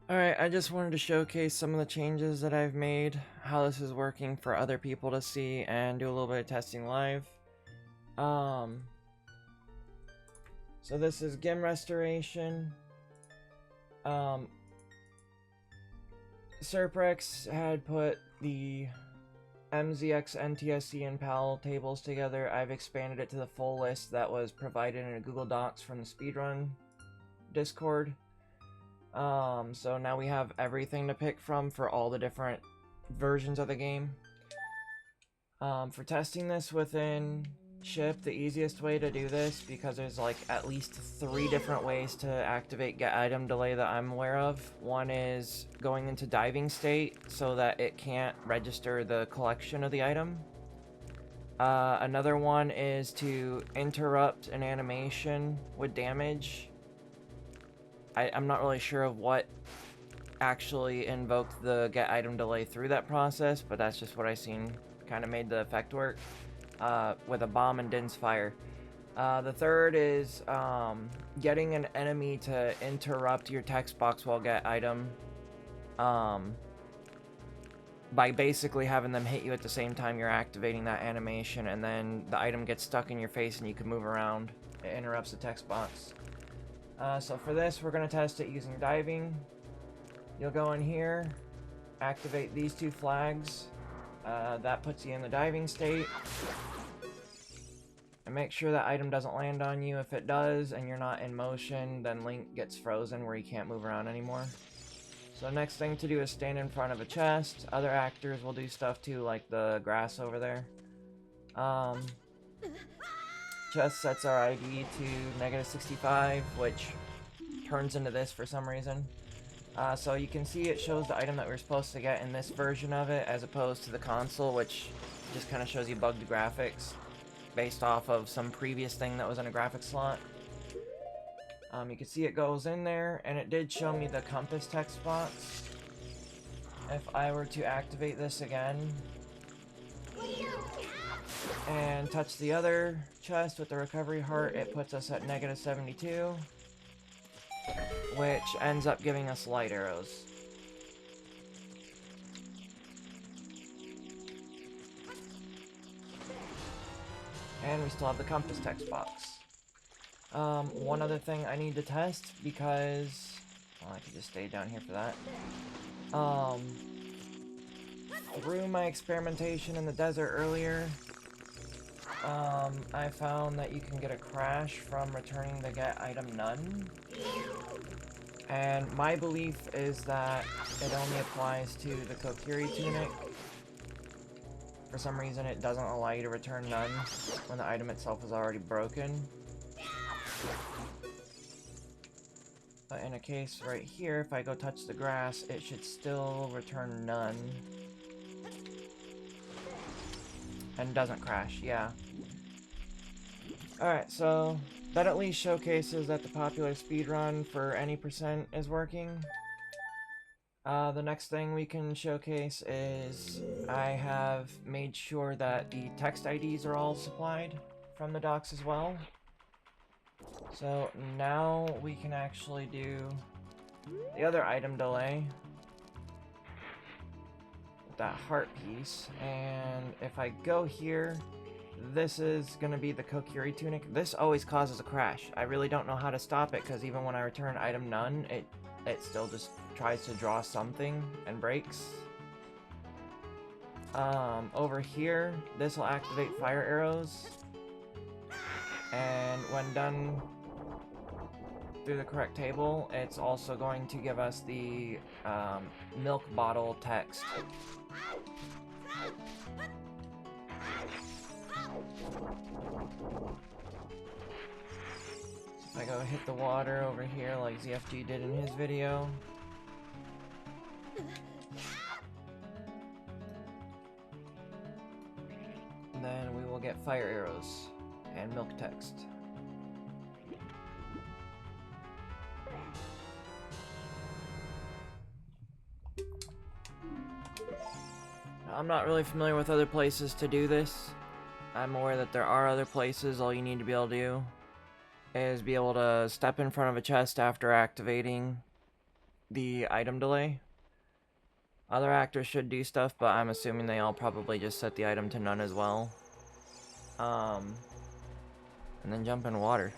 Alright, I just wanted to showcase some of the changes that I've made, how this is working for other people to see, and do a little bit of testing live. So this is GIM restoration. Serprex had put the MZX, NTSC, and PAL tables together. I've expanded it to the full list that was provided in a Google Docs from the speedrun Discord. So now we have everything to pick from for all the different versions of the game. For testing this within Ship, the easiest way to do this, because there's like at least 3 different ways to activate get item delay that I'm aware of. One is going into diving state so that it can't register the collection of the item. Another one is to interrupt an animation with damage. I'm not really sure of what actually invoked the get item delay through that process, but that's just what I seen kind of made the effect work with a bomb and Din's fire. The third is getting an enemy to interrupt your text box while get item by basically having them hit you at the same time you're activating that animation, and then the item gets stuck in your face and you can move around. It interrupts the text box. So for this, we're going to test it using diving. You'll go in here, activate these 2 flags. That puts you in the diving state. And make sure that item doesn't land on you. If it does and you're not in motion, then Link gets frozen where he can't move around anymore. So the next thing to do is stand in front of a chest. Other actors will do stuff too, like the grass over there. Chest sets our ID to -65, which turns into this for some reason. So you can see it shows the item that we're supposed to get in this version of it, as opposed to the console, which just kind of shows you bugged graphics based off of some previous thing that was in a graphics slot. You can see it goes in there, and it did show me the compass text box. If I were to activate this again and touch the other chest with the recovery heart, it puts us at -72, which ends up giving us light arrows. And we still have the compass text box. One other thing I need to test, because well, I could just stay down here for that. Through my experimentation in the desert earlier, I found that you can get a crash from returning the get item none. And my belief is that it only applies to the Kokiri Tunic. For some reason, it doesn't allow you to return none when the item itself is already broken. But in a case right here, if I go touch the grass, it should still return none. And doesn't crash, yeah. Alright, so that at least showcases that the popular speedrun for any percent is working. The next thing we can showcase is I have made sure that the text IDs are all supplied from the docs as well. So now we can actually do the other item delay with that heart piece. And if I go here, this is going to be the Kokiri Tunic. This always causes a crash. I really don't know how to stop it, because even when I return item none, it still just tries to draw something and breaks. Over here, this will activate fire arrows. And when done through the correct table, it's also going to give us the milk bottle text. So if I go hit the water over here like ZFG did in his video, then we will get fire arrows and milk text. Now, I'm not really familiar with other places to do this. I'm aware that there are other places. All you need to be able to do is be able to step in front of a chest after activating the item delay. Other actors should do stuff, but I'm assuming they all probably just set the item to none as well. And then jump in water.